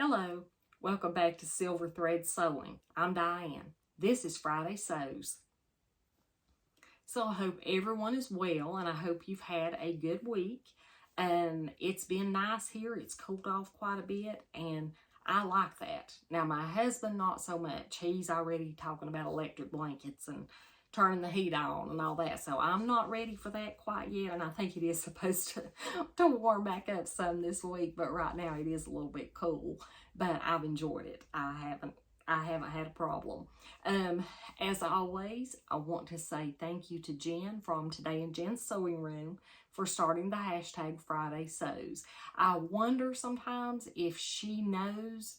Hello, welcome back to Silver Thread Sewing. I'm Diane. This is Friday Sews. So I hope everyone is well and I hope you've had a good week. It's been nice here. It's cooled off quite a bit and I like that. Now my husband not so much. He's already talking about electric blankets and turning the heat on and all that. So I'm not ready for that quite yet, and I think it is supposed to warm back up some this week, but right now it is a little bit cool. But I've enjoyed it. I haven't had a problem. As always, I want to say thank you to Jen from Today in Jen's Sewing Room for starting the hashtag Friday Sews. I wonder sometimes if she knows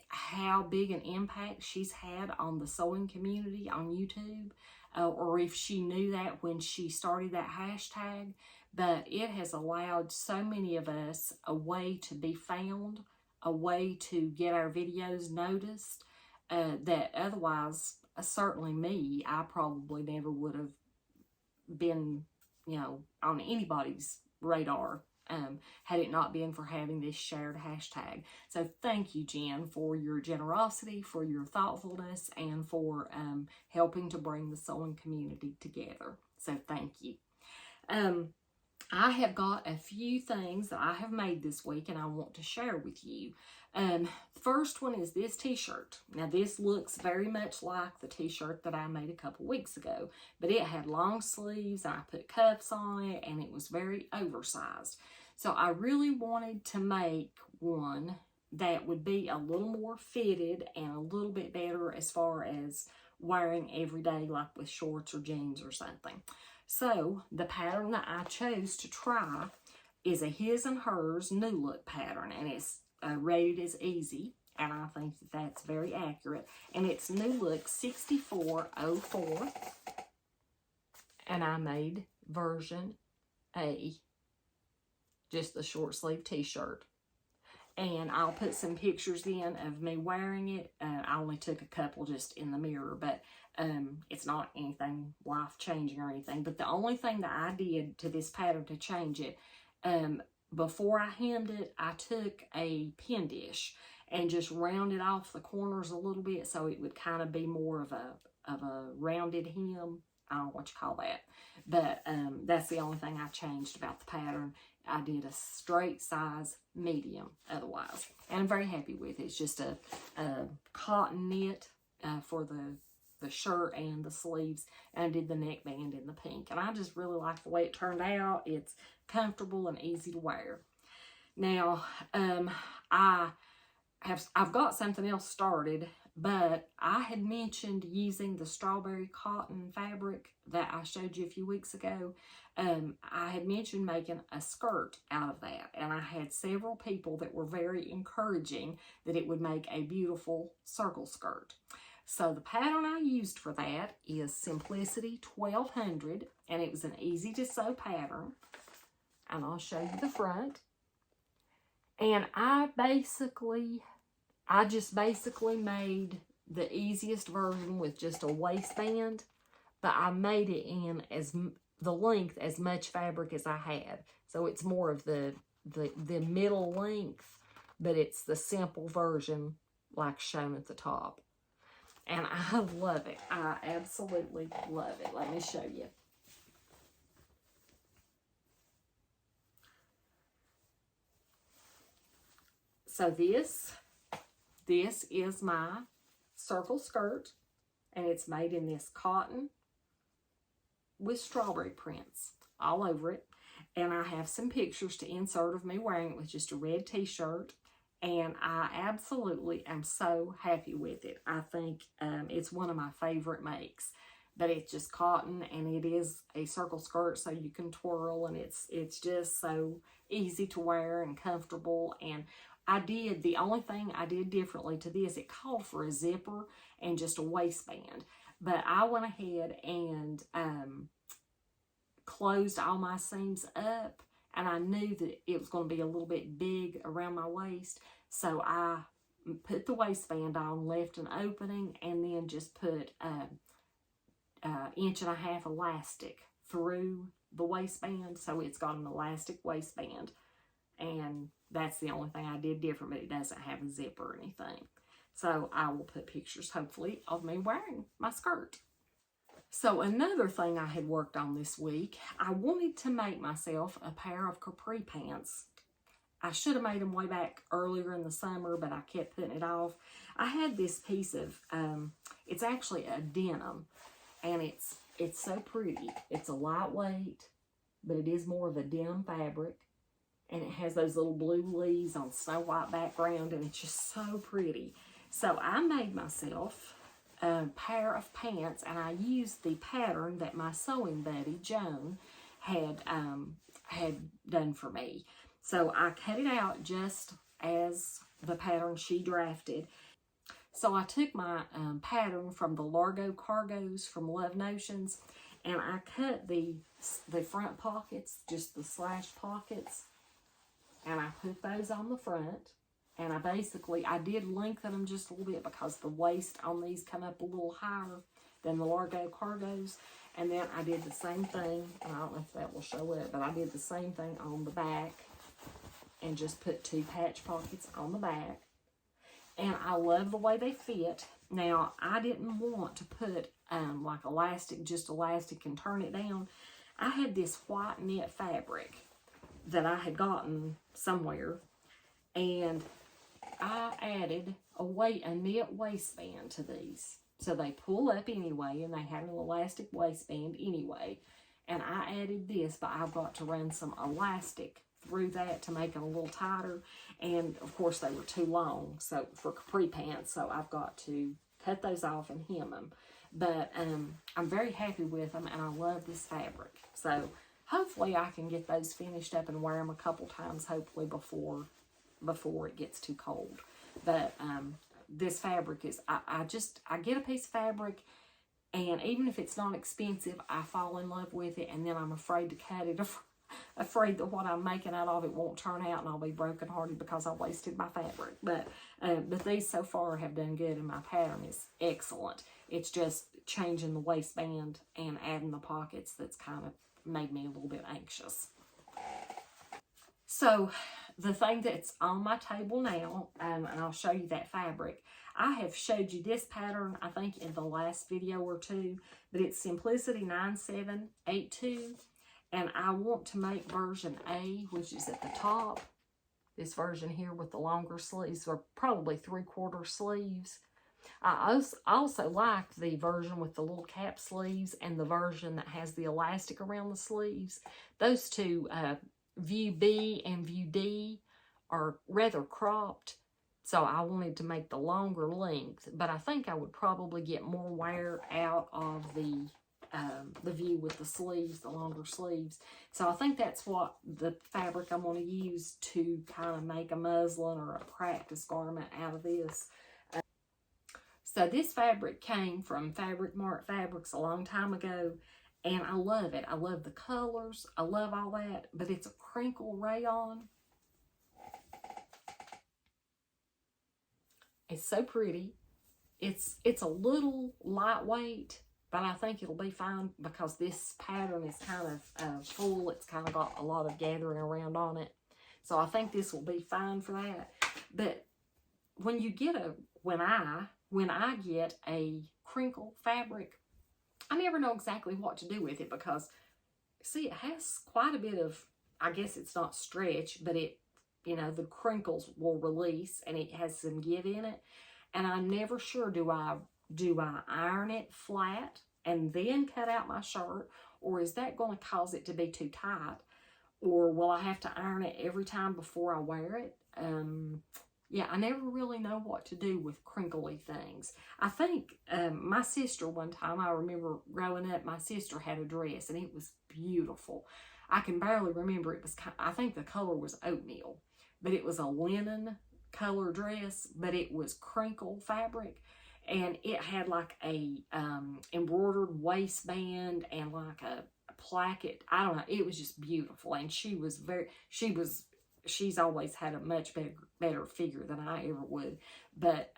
how big an impact she's had on the sewing community on YouTube, or if she knew that when she started that hashtag, but it has allowed so many of us a way to be found, a way to get our videos noticed, that otherwise, certainly me, I probably never would have been, on anybody's radar had it not been for having this shared hashtag. So thank you, Jen, for your generosity, for your thoughtfulness, and for helping to bring the sewing community together. So thank you. I have got a few things that I have made this week and I want to share with you. First one is this t-shirt. Now this looks very much like the t-shirt that I made a couple weeks ago, but it had long sleeves, I put cuffs on it, and it was very oversized. So I really wanted to make one that would be a little more fitted and a little bit better as far as wearing every day, like with shorts or jeans or something. So the pattern that I chose to try is a his and hers Newlook pattern, and it's rated as easy, and I think that that's very accurate. And it's Newlook 6404, and I made version A, just the short sleeve t-shirt. And I'll put some pictures in of me wearing it. I only took a couple just in the mirror, but it's not anything life-changing or anything. But the only thing that I did to this pattern to change it, before I hemmed it, I took a pin dish and just rounded off the corners a little bit so it would kind of be more of a rounded hem. I don't know what you call that. But that's the only thing I changed about the pattern. I did a straight size medium otherwise. And I'm very happy with it. It's just a cotton knit for the shirt and the sleeves. And I did the neckband in the pink. And I just really like the way it turned out. It's comfortable and easy to wear. Now, I've got something else started, but I had mentioned using the strawberry cotton fabric that I showed you a few weeks ago. I had mentioned making a skirt out of that, and I had several people that were very encouraging that it would make a beautiful circle skirt. So the pattern I used for that is Simplicity 1200, and it was an easy to sew pattern. And I'll show you the front. And I just basically made the easiest version with just a waistband, but I made it in the length as much fabric as I had. So it's more of the middle length, but it's the simple version like shown at the top. And I love it. I absolutely love it. Let me show you. So this is my circle skirt, and it's made in this cotton with strawberry prints all over it. And I have some pictures to insert of me wearing it with just a red t-shirt. And I absolutely am so happy with it. I think it's one of my favorite makes. But it's just cotton, and it is a circle skirt, so you can twirl, and it's just so easy to wear and comfortable. And the only thing I did differently to this, it called for a zipper and just a waistband. But I went ahead and closed all my seams up, and I knew that it was going to be a little bit big around my waist. So I put the waistband on, left an opening, and then just put 1.5 inches elastic through the waistband. So it's got an elastic waistband. And That's the only thing I did different, but it doesn't have a zip or anything. So I will put pictures, hopefully, of me wearing my skirt. So another thing I had worked on this week, I wanted to make myself a pair of capri pants. I should have made them way back earlier in the summer, but I kept putting it off. I had this piece of, it's actually a denim, and it's so pretty. It's a lightweight, but it is more of a denim fabric, and it has those little blue leaves on snow white background, and it's just so pretty. So I made myself a pair of pants, and I used the pattern that my sewing buddy Joan had done for me. So I cut it out just as the pattern she drafted. So I took my pattern from the Largo Cargos from Love Notions, and I cut the front pockets, just the slash pockets, and I put those on the front. And I did lengthen them just a little bit because the waist on these come up a little higher than the Largo Cargos. And then I did the same thing, and I don't know if that will show up, but I did the same thing on the back and just put 2 patch pockets on the back. And I love the way they fit. Now, I didn't want to put like elastic, just elastic and turn it down. I had this white knit fabric that I had gotten somewhere, and I added a knit waistband to these. So they pull up anyway, and they have an elastic waistband anyway. And I added this, but I've got to run some elastic through that to make them a little tighter. And of course they were too long, so for capri pants, so I've got to cut those off and hem them. But I'm very happy with them, and I love this fabric. So hopefully I can get those finished up and wear them a couple times, hopefully before it gets too cold. But this fabric is, I get a piece of fabric, and even if it's not expensive, I fall in love with it, and then I'm afraid to cut it, afraid that what I'm making out of it won't turn out, and I'll be brokenhearted because I wasted my fabric. But these so far have done good, and my pattern is excellent. It's just changing the waistband and adding the pockets that's kind of made me a little bit anxious. So the thing that's on my table now, and I'll show you that fabric. I have showed you this pattern, I think, in the last video or two, but it's Simplicity 9782, and I want to make version A, which is at the top. This version here with the longer sleeves, or probably 3/4 sleeves. I also like the version with the little cap sleeves and the version that has the elastic around the sleeves. Those two, View B and View D, are rather cropped, so I wanted to make the longer length, but I think I would probably get more wear out of the view with the sleeves, the longer sleeves. So I think that's what the fabric I'm going to use to kind of make a muslin or a practice garment out of this. So this fabric came from Fabric Mart Fabrics a long time ago, and I love it. I love the colors. I love all that, but it's a crinkle rayon. It's so pretty. It's a little lightweight, but I think it'll be fine because this pattern is kind of full. It's kind of got a lot of gathering around on it. So I think this will be fine for that. But when you get when I get a crinkle fabric, I never know exactly what to do with it because, see, it has quite a bit of, I guess it's not stretch, but it, the crinkles will release and it has some give in it. And I'm never sure, do I iron it flat and then cut out my shirt, or is that going to cause it to be too tight? Or will I have to iron it every time before I wear it? Yeah, I never really know what to do with crinkly things. I think my sister one time, I remember growing up, my sister had a dress and it was beautiful. I can barely remember, it was, I think the color was oatmeal, but it was a linen color dress, but it was crinkle fabric, and it had like a embroidered waistband and like a placket. I don't know, it was just beautiful, and she's always had a much better figure than I ever would, but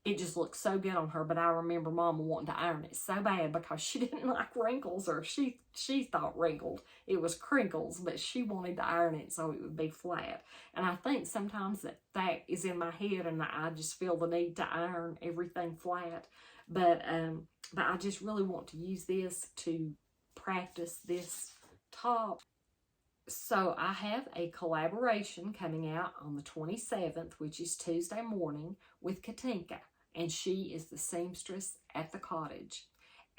it just looked so good on her. But I remember Mama wanting to iron it so bad because she didn't like wrinkles, or she thought wrinkled. It was crinkles, but she wanted to iron it so it would be flat. And I think sometimes that is in my head, and I just feel the need to iron everything flat. But I just really want to use this to practice this top. So I have a collaboration coming out on the 27th, which is Tuesday morning, with Katinka. And she is the seamstress at the cottage.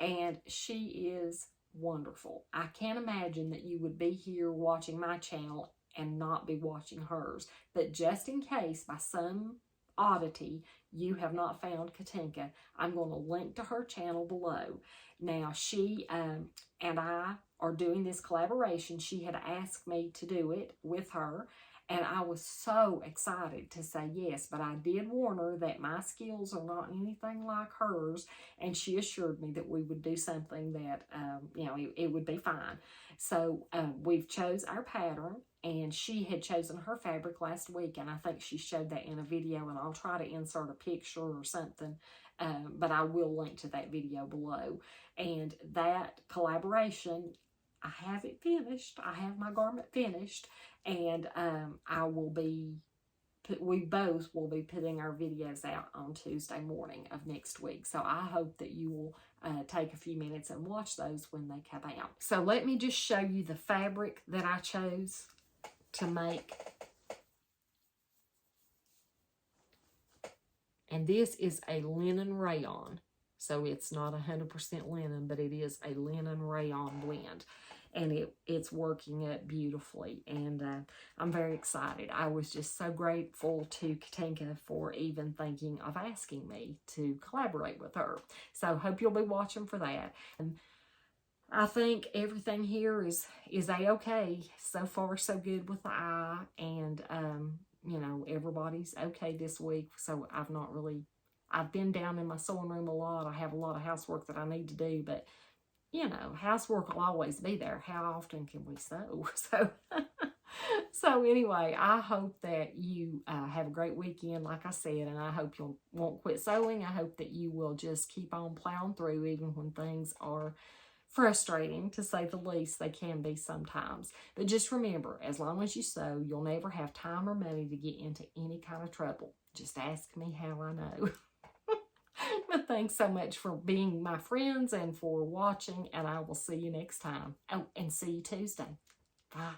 And she is wonderful. I can't imagine that you would be here watching my channel and not be watching hers. But just in case, by some oddity, you have not found Katinka, I'm going to link to her channel below. Now, she and I are doing this collaboration. She had asked me to do it with her, and I was so excited to say yes, but I did warn her that my skills are not anything like hers, and she assured me that we would do something that, it would be fine. So we've chose our pattern, and she had chosen her fabric last week, and I think she showed that in a video, and I'll try to insert a picture or something, but I will link to that video below. And that collaboration, I have it finished. I have my garment finished, and we both will be putting our videos out on Tuesday morning of next week. So I hope that you will take a few minutes and watch those when they come out. So let me just show you the fabric that I chose to make. And this is a linen rayon. So it's not 100% linen, but it is a linen rayon blend. And it's working up beautifully. And I'm very excited. I was just so grateful to Katinka for even thinking of asking me to collaborate with her. So hope you'll be watching for that. And I think everything here is a-okay. So far, so good with the eye. And, everybody's okay this week. So I've been down in my sewing room a lot. I have a lot of housework that I need to do, but housework will always be there. How often can we sew? So anyway, I hope that you have a great weekend, like I said, and I hope you won't quit sewing. I hope that you will just keep on plowing through, even when things are frustrating, to say the least. They can be sometimes. But just remember, as long as you sew, you'll never have time or money to get into any kind of trouble. Just ask me how I know. But thanks so much for being my friends and for watching, and I will see you next time. Oh, and see you Tuesday. Bye.